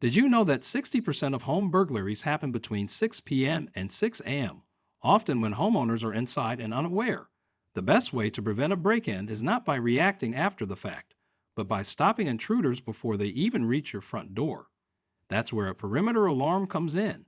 Did you know that 60% of home burglaries happen between 6 p.m. and 6 a.m., often when homeowners are inside and unaware? The best way to prevent a break-in is not by reacting after the fact, but by stopping intruders before they even reach your front door. That's where a perimeter alarm comes in.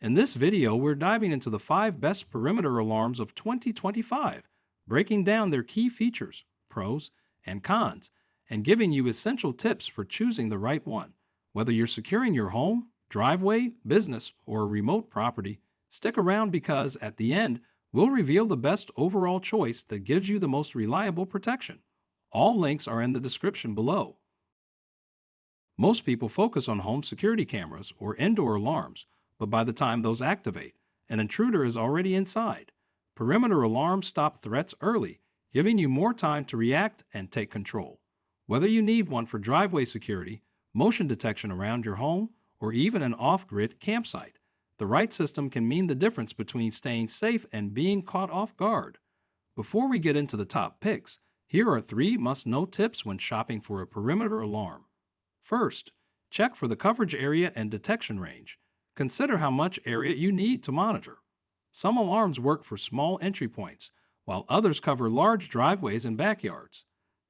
In this video, we're diving into the 5 best perimeter alarms of 2025, breaking down their key features, pros, and cons, and giving you essential tips for choosing the right one. Whether you're securing your home, driveway, business, or a remote property, stick around because at the end, we'll reveal the best overall choice that gives you the most reliable protection. All links are in the description below. Most people focus on home security cameras or indoor alarms, but by the time those activate, an intruder is already inside. Perimeter alarms stop threats early, giving you more time to react and take control. Whether you need one for driveway security, motion detection around your home, or even an off-grid campsite, the right system can mean the difference between staying safe and being caught off guard. Before we get into the top picks, here are 3 must-know tips when shopping for a perimeter alarm. First, check for the coverage area and detection range. Consider how much area you need to monitor. Some alarms work for small entry points, while others cover large driveways and backyards.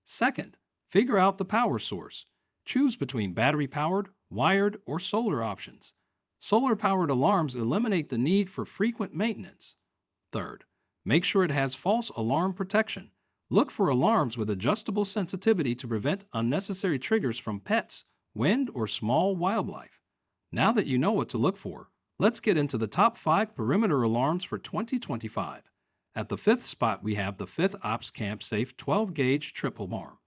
Second, figure out the power source. Choose between battery-powered, wired, or solar options. Solar-powered alarms eliminate the need for frequent maintenance. Third, make sure it has false alarm protection. Look for alarms with adjustable sensitivity to prevent unnecessary triggers from pets, wind, or small wildlife. Now that you know what to look for, let's get into the top 5 perimeter alarms for 2025. At the 5th spot, we have the Fith Ops Camp Safe 12-gauge triple alarm.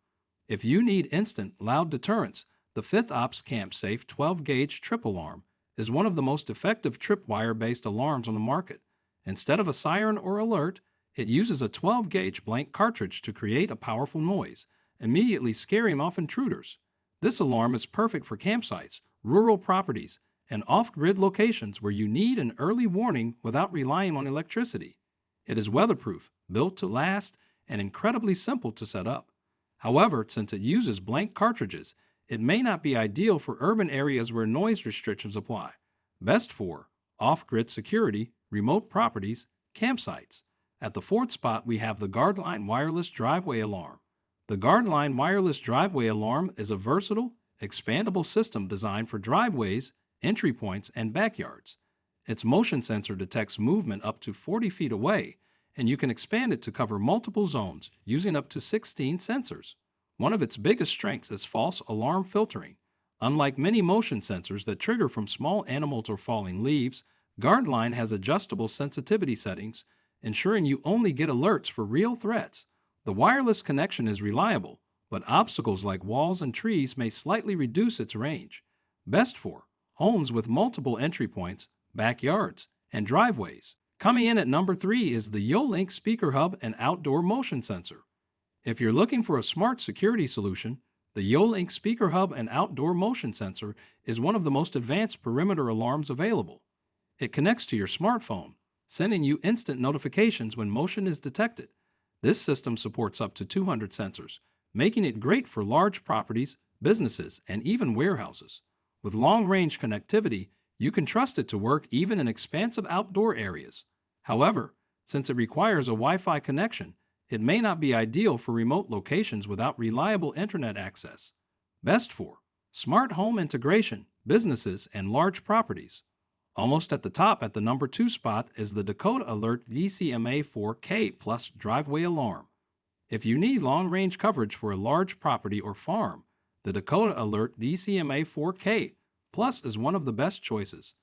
If you need instant, loud deterrence, the Fith Ops Camp Safe 12-gauge triple alarm is one of the most effective tripwire-based alarms on the market. Instead of a siren or alert, it uses a 12-gauge blank cartridge to create a powerful noise, immediately scaring off intruders. This alarm is perfect for campsites, rural properties, and off-grid locations where you need an early warning without relying on electricity. It is weatherproof, built to last, and incredibly simple to set up. However, since it uses blank cartridges, it may not be ideal for urban areas where noise restrictions apply. Best for off-grid security, remote properties, campsites. At the 4th spot, we have the Guardline Wireless Driveway Alarm. The Guardline Wireless Driveway Alarm is a versatile, expandable system designed for driveways, entry points, and backyards. Its motion sensor detects movement up to 40 feet away, and you can expand it to cover multiple zones using up to 16 sensors. One of its biggest strengths is false alarm filtering. Unlike many motion sensors that trigger from small animals or falling leaves, Guardline has adjustable sensitivity settings, ensuring you only get alerts for real threats. The wireless connection is reliable, but obstacles like walls and trees may slightly reduce its range. Best for homes with multiple entry points, backyards, and driveways. Coming in at number 3 is the YoLink SpeakerHub and Outdoor Motion Sensor. If you're looking for a smart security solution, the YoLink SpeakerHub and Outdoor Motion Sensor is one of the most advanced perimeter alarms available. It connects to your smartphone, sending you instant notifications when motion is detected. This system supports up to 200 sensors, making it great for large properties, businesses, and even warehouses. With long-range connectivity, you can trust it to work even in expansive outdoor areas. However, since it requires a Wi-Fi connection, it may not be ideal for remote locations without reliable internet access. Best for smart home integration, businesses, and large properties. Almost at the top at the number 2 spot is the Dakota Alert DCMA 4K Plus Driveway Alarm. If you need long-range coverage for a large property or farm, the Dakota Alert DCMA 4K Plus is one of the best choices.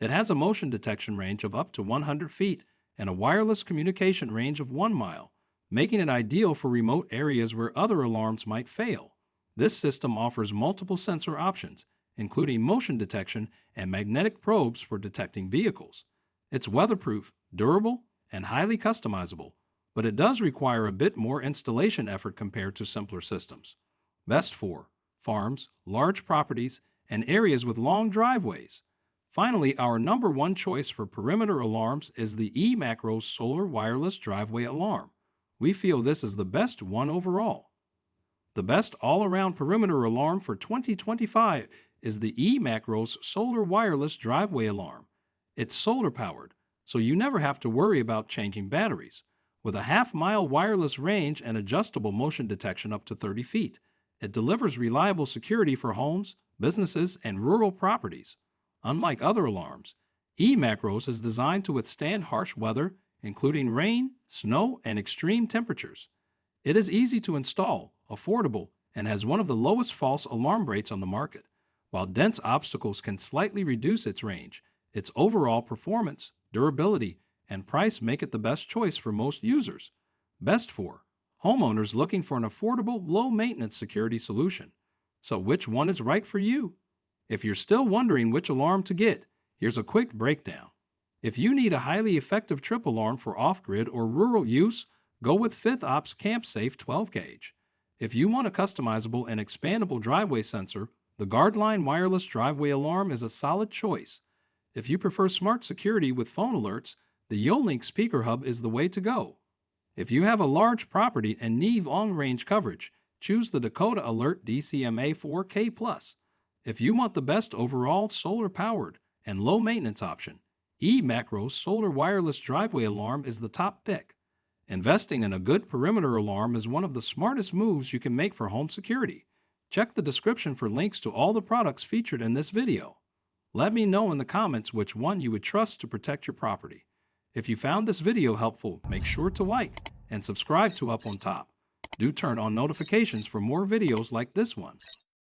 It has a motion detection range of up to 100 feet and a wireless communication range of 1 mile, making it ideal for remote areas where other alarms might fail. This system offers multiple sensor options, including motion detection and magnetic probes for detecting vehicles. It's weatherproof, durable, and highly customizable, but it does require a bit more installation effort compared to simpler systems. Best for farms, large properties, and areas with long driveways. Finally, our number 1 choice for perimeter alarms is the eMACROS Solar Wireless Driveway Alarm. We feel this is the best one overall. The best all-around perimeter alarm for 2025 is the eMACROS Solar Wireless Driveway Alarm. It's solar powered, so you never have to worry about changing batteries. With a half-mile wireless range and adjustable motion detection up to 30 feet, it delivers reliable security for homes, businesses, and rural properties. Unlike other alarms, eMACROS is designed to withstand harsh weather, including rain, snow, and extreme temperatures. It is easy to install, affordable, and has one of the lowest false alarm rates on the market. While dense obstacles can slightly reduce its range, its overall performance, durability, and price make it the best choice for most users. Best for homeowners looking for an affordable, low-maintenance security solution. So which one is right for you? If you're still wondering which alarm to get, here's a quick breakdown. If you need a highly effective trip alarm for off-grid or rural use, go with Fith CampSafe 12-gauge. If you want a customizable and expandable driveway sensor, the Guardline wireless driveway alarm is a solid choice. If you prefer smart security with phone alerts, the YoLink SpeakerHub is the way to go. If you have a large property and need long-range coverage, choose the Dakota Alert DCMA 4K+. If you want the best overall solar-powered and low-maintenance option, eMACROS Solar Wireless Driveway Alarm is the top pick. Investing in a good perimeter alarm is one of the smartest moves you can make for home security. Check the description for links to all the products featured in this video. Let me know in the comments which one you would trust to protect your property. If you found this video helpful, make sure to like and subscribe to Up on Top. Do turn on notifications for more videos like this one.